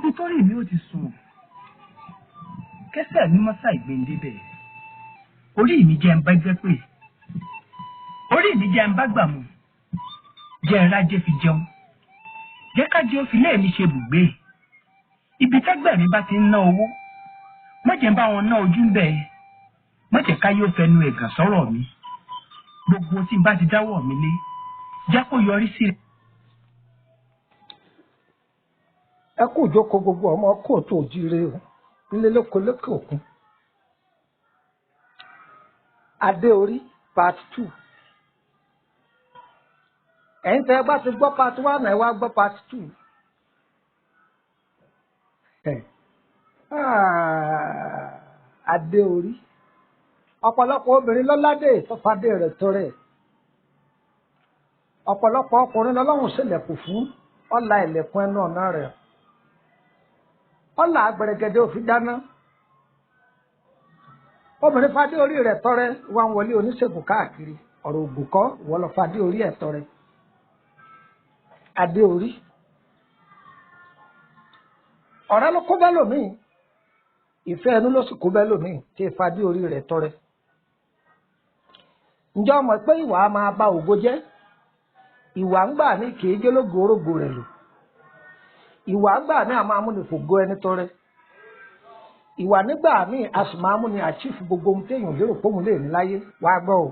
ibi tó rí mi ó ti sùn kẹsẹ̀ ní mọ́sá ìgbéǹde bẹ̀ orí mi jẹ́ ń bá gbẹ́ pé orí mi jẹ́ ń bá gbà mú jẹ́ ń rájẹ́ fi jẹun jẹ́ ká jẹ́ òfin lẹ́ẹ̀mí ṣe bùgbé ibi tẹ́gbẹ́ mi bá ti ń ná owó mọ̀jẹ̀ ń bá wọn ná ojú ń bẹ̀ mọ̀jẹ̀ ká yóò fẹnu ẹ̀gàn sọ̀rọ̀ mi gbogbo tí n bá ti dáwọ́ mi lé jẹ́ kó yọrí sí rẹ̀. ẹ kú ìjókòó gbogbo ọmọ kóòtù òjíire o nílé lóko lókè òkun adé orí part 2 ẹ̀yin tẹ́ ẹ bá ti gbọ́ part 1 ẹ wá gbọ́ part 2 adé orí ọ̀pọ̀lọpọ̀ obìnrin lọ́ládé tọ́fadé rẹ̀ tọrẹ ọ̀pọ̀lọpọ̀ ọkùnrin lọ́lọ́run ṣèlẹ̀kùn fún ọ̀la ìlẹ̀kùn ẹnu ọ̀nà rẹ̀ ọ̀là àgbẹ̀rẹ̀gẹ̀dẹ̀ òfin dáná obìnrin fadé orí rẹ̀ tọrẹ wá ń wọlé oníṣègùn káàkiri ọ̀rọ̀ ògùn kọ́ ìwọ lọ fadé orí ẹ̀ tọrẹ adé orí ọ̀rẹ́ ló kó bẹ́ẹ̀ lòmíì ìfẹ́ ẹnu ló sì kó bẹ́ẹ̀ lòmíì tí fadé orí rẹ̀ tọrẹ ǹjẹ́ ọmọ pé ìwà á máa ba ògo jẹ́ ìwà ń gbà ní kì í jólógo orógo rẹ̀ lò ìwà gbà ní àmọ́ amúnifògo ẹni tọrẹ ìwà nígbà míì a sì máa múni àchífù gbogbo ohun téèyàn lérò pé òun lè ní láyé wàá gbọ́ o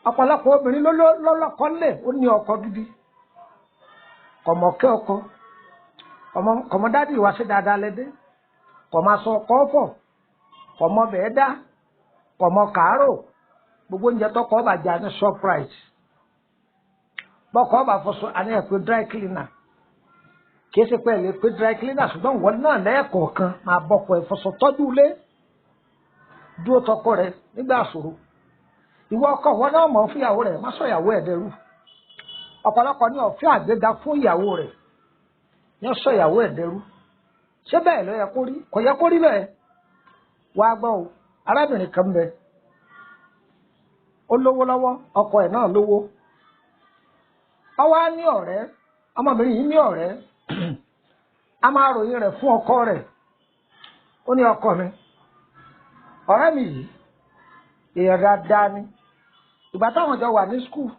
ọ̀pọ̀lọpọ̀ obìnrin lọ́lọ́kọ lè ó ní ọkọ gidi kọ̀mọ̀kẹ́ ọkọ kọ̀mọ̀dádì wá sí dáadáa lẹ́dẹ́ kọ̀mọ̀ aṣọ ọkọ ọ̀fọ̀ kọ̀mọ̀ bẹ́ẹ̀ dá kọ̀mọ̀ kàárò gbogbo oúnjẹ tọkọ ọba jà ní Shoprite bọ́kọ ọba fọṣọ àní ẹ̀ pé dry cleaner kìí ṣe pé ẹ lè pé dry cleaner ṣùgbọ́n ìwọ náà lẹ́ẹ̀kọ̀ọ̀kan máa bọ́kọ ẹ̀ fọṣọ tọ́jú ilé dúró tọkọ rẹ nígbà ṣòro ìwọ ọkọ wọn náà mọ̀ fún ìyàwó rẹ̀ má sọ ìyàwó ẹ̀ dẹrú ọ̀pọ̀lọpọ̀ ní ọ̀fẹ́ àgbéga fún ìyàwó rẹ̀ ní sọ ìyàwó ẹ̀ dẹrú ṣé bẹ́ẹ̀ ló yẹ kó rí kò yẹ kó rí bẹ́ẹ̀ wàá gbọ́ o arábìnrin kan bẹ ó lówó lọ́wọ́ ọkọ ẹ̀ náà lówó ọwọ́ á ní ọ̀rẹ́ ọmọbìnrin yìí ní ọ̀rẹ́ a máa ròyìn rẹ̀ fún ọkọ rẹ̀ ó ní ọkọ mi ọ̀rẹ́ mi yìí èèyàn dáadáa ni ìgbà táwọn jọ wà ní skul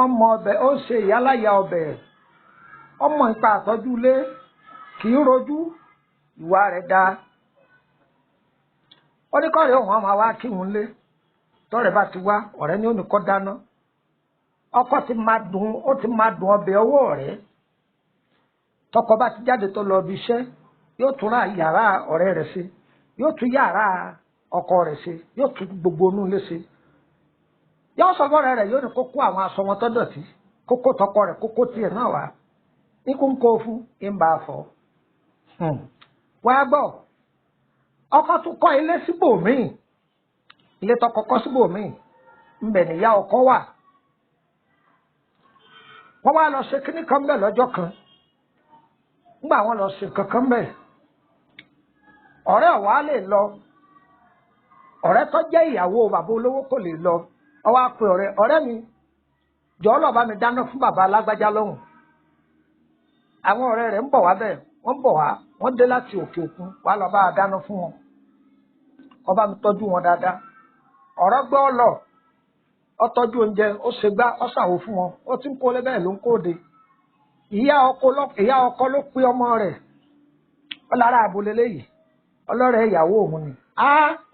ọmọ ọbẹ̀ ó ṣe ìyáláyà ọbẹ̀ ọmọ ìpa àtọ́jú ilé kì í rojú ìwà rẹ̀ dáa ó ní kọ́rẹ́ òun àmọ́ wá kí òun lé tọ́rẹ̀ bá ti wá ọ̀rẹ́ ni ó ní kọ́ dáná ọkọ ti máa dùn ọbẹ̀ ọwọ́ rẹ̀ tọkọ bá ti jáde tó lọ bí iṣẹ́ yóò tún ra yàrá ọ̀rẹ́ rẹ̀ ṣe yóò tún yàrá ọkọ rẹ̀ ṣe yóò tún gbogbo inú ilé ṣe yóò sọ fọ́rẹ́ rẹ̀ yóò ní kókó àwọn aṣọ wọn tó dọ̀tí kókó tọkọ rẹ̀ kókó tiẹ̀ náà wá ikú ń kó fún ń bá a fọ́ wàá gbọ́ ọkọ tún kọ́ ilé síbòmíì ilé tọkọ kọ́ síbòmíì ńbẹ̀ níyà ọkọ wà wọ́n wá lọ ṣe kíní kan bẹ́ẹ̀ lọ́jọ́ kan nígbà wọ́n lọ ṣe kankan bẹ́ẹ̀ ọ̀rẹ́ ọ̀wá lè lọ ọ̀rẹ́ tó jẹ́ ìyàwó bàbá olówó kò lè lọ ó wá pe ọ̀rẹ́ mi jọ̀ọ́ lọ bá mi dáná fún bàbá alágbájá lọ́hùn àwọn ọ̀rẹ́ rẹ̀ ń bọ̀ wá bẹ́ẹ̀ wọ́n bọ̀ wá wọ́n dé láti òkè òkun wá lọ bá a dáná fún wọn kó bá mi tọ́jú wọn dáadáa ọ̀rọ̀ gbọ́ lọ ó tọ́jú oúnjẹ ó ṣe gbá ó ṣàwò fún wọn ó ti ń kó lé bẹ́ẹ̀ ló ń kóde ìyá ọkọ ló pe ọmọ rẹ̀ ó lára àbúlé léyìí ọlọ́rẹ̀ ìyàwó òun ni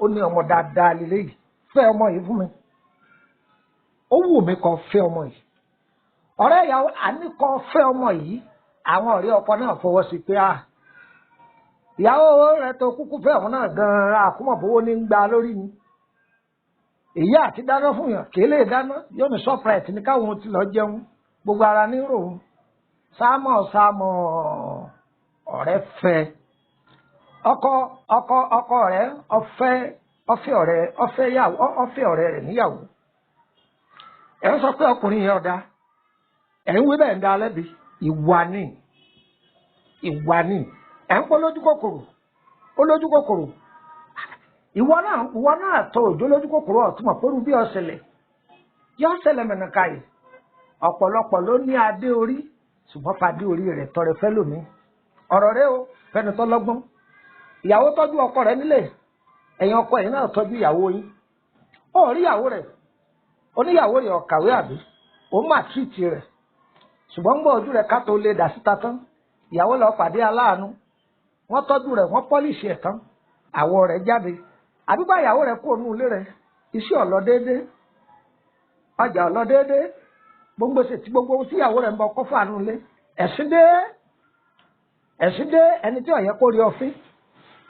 ó ní ọmọ dáadáa léyìí fẹ́ ọmọ yìí fún mi ó wù mí kó fẹ́ ọmọ yìí ọ̀rẹ́ ìyàwó àní kó fẹ́ ọmọ yìí àwọn ọ̀rẹ́ ọkọ náà fọwọ́ sí pé ìyàwó rẹ̀ tó kúkú fẹ́ ọmọ náà gan-an àkúmọ̀bówó ní ń gba lórí ni èyí àti dáná fún yàn kí lè dáná yóò ní Shoprite ní káwọn ti lọ jẹun gbogbo ara ní ròun sámọ̀ ọ̀rẹ́ fẹ́ ọkọ rẹ̀ ọfẹ́ ọ̀rẹ́ rẹ̀ níyàwó ẹ ń sọ pé ọkùnrin yẹn ọ̀dà ẹ ń wí bẹ́ẹ̀ ń dá lẹ́bi ìwà ni ẹ ń pọ́ lójú kòkòrò ìwọ náà tó òjò lójú kòkòrò ọ̀túnmọ̀ pẹ̀lú bí ọ̀sẹ̀lẹ̀ yóò ṣẹlẹ̀ mẹ̀nàkàyè ọ̀pọ̀lọpọ̀ ló ní adé orí ṣùgbọ́n fadé orí rẹ̀ tọrẹ fẹ́ lómi ọ̀rọ̀ rẹ o fẹ́ni tó lọ́gbọ́n ìyàwó tọ́jú ọkọ rẹ̀ nílé ẹ̀yin ọkọ yìí náà tọ́jú ìyàwó yín ó rí ìyàwó rẹ̀ oníyàwó rẹ̀ ọ̀kàwé àbí òun mà tírìtì rẹ̀ ṣùgbọ́n gbọ́ ojú rẹ̀ ká tó lè dà síta tán ìyàwó lọ pàdé aláàánú wọ́n tọ́jú rẹ̀ wọ́n pọ́líṣì ẹ̀ tán àwọ̀ rẹ̀ jáde àbíbá ìyàwó rẹ̀ kúrò ní ilé rẹ̀ iṣẹ́ ọ̀lọ́ déédé ọjà ọ̀lọ́ déédé gbogbo ṣètì gbogbo tí ìyàwó rẹ̀ ń bọ kọ́ fàánú ilé ẹ̀sìn dé ẹni tí ọ̀yẹ́ kó rí ọfín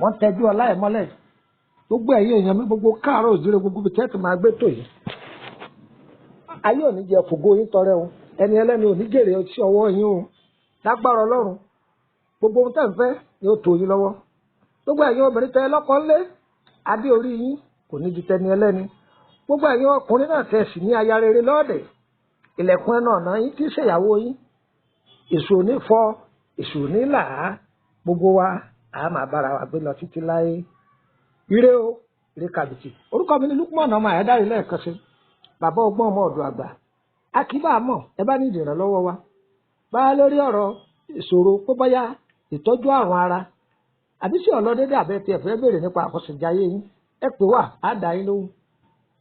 wọ́n tẹ́jú ọlá ẹ̀ mọ́lẹ̀ gbogbo ẹ̀yìn èèyàn mi gbogbo káàárọ̀ òjúre gbogbo bí tẹ́tù máa gbé tò yìí ayé òní jẹ fògo yín tọrẹ o ẹni ẹlẹ́ni òní jèrè sí ọwọ́ yín o lágbára ọlọ́run gbogbo ohun tẹ́ ń fẹ́ ni ó tó yín lọ́wọ́ gbogbo ẹ̀yin obìnrin tẹ́ lọ́kọ ńlé adé orí yín kò ní ju tẹni ẹlẹ́ni gbogbo ẹ̀yin ọkùnrin náà tẹ́ sì ní aya rere lọ́ọ̀dẹ̀ ilẹ̀kùn ẹnu ọ̀nà yín tí ṣèyàwó yín èṣù òní fọ́ èṣù òní là á gbogbo wa a máa bára wa gbé lọ títí láé ire o ire kàbìtì orúkọ mi ni Lukman ọmọ àyádáre lẹ́ẹ̀kan sí bàbá ọgbọ́n ọmọ ọ̀dọ̀ àgbà akíbà mọ̀ ẹ bá ní ìdìrànlọ́wọ́ wa bá lórí ọ̀rọ̀ ìṣòro pé bóyá ìtọ́jú àrùn ara àbí sí ọlọ́dẹ́dẹ́ àbẹ́ tí ẹ fẹ́ béèrè nípa àkọsẹ̀jáyé yín ẹ pè wá á dá yín lóhùn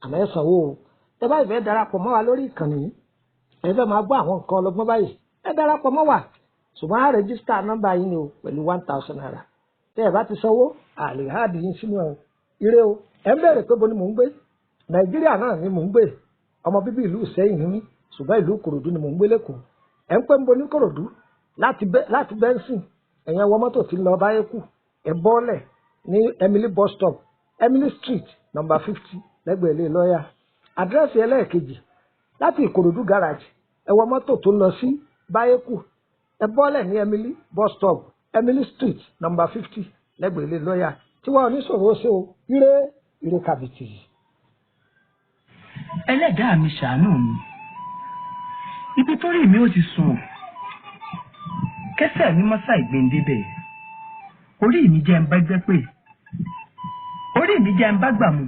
àmọ́ ẹ sanwó o ẹ bá ìfẹ́ darapọ̀ mọ́ wa lórí ìkànnì yìí ẹ fẹ́ máa gbọ́ àwọn nǹkan ọlọ́gbọ́n báyìí ẹ darapọ̀ mọ́ wa ṣùgbọ́n á rẹ́gísítà nọ́mbà yín ni o pẹ̀lú 1000 naira tẹ́ ẹ bá ti sanwó àlè háàdì yín sínú ẹ ire o ẹ ń béèrè pé bo ni mò ń gbé Nàìjíríà náà ni mò ń gbé ọmọ bíbí ìlú Ìṣẹ́yìn ni mí ṣùgbọ́n ìlú Ìkòròdú ni mò ń gbé lẹ́kọ̀ọ́ ẹ ń pẹ́ ń bo ní Ìkòròdú láti bẹ́ńsìn ẹ̀yẹn wọ mọ́tò tí ń lọ báyé kù ẹ bọ́ọ̀lẹ̀ ní Emily bus stop Emily street number 50 lẹ́gbẹ̀ẹ́ ilé lọ́ọ̀yà àdírẹ́sì ẹlẹ́ẹ̀kejì láti Ìkòròdú garage ẹ wọ mọ́tò tó ń lọ sí báyé kù ẹ bọ́ọ̀lẹ̀ ní Emily bus stop Emily street number 50 lẹ́gbẹ̀ẹ́ ilé lọ́ọ̀yà tí wọ́n oníṣòro ṣe o ire kàbìtì. ẹlẹ́dàá mi ṣàánú mi ibi tó rí mi ó ti sùn kẹsẹ̀ mi mọ́sá ìgbéǹdébẹ̀ orí mi jẹ́ ń bá gbẹ́ pé orí mi jẹ́ ń bá gbà mú.